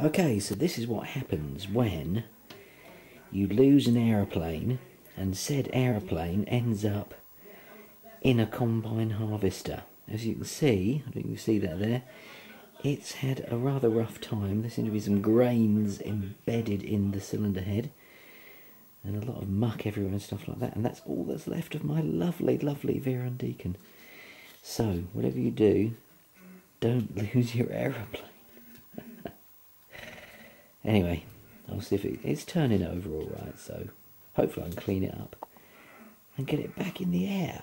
Okay, so this is what happens when you lose an aeroplane and said aeroplane ends up in a combine harvester. As you can see, I think you can see that there, it's had a rather rough time. There seem to be some grains embedded in the cylinder head and a lot of muck everywhere and stuff like that, and that's all that's left of my lovely, lovely Veron Deacon. So, whatever you do, don't lose your aeroplane. Anyway, I'll see if it's turning over all right, so hopefully I can clean it up and get it back in the air.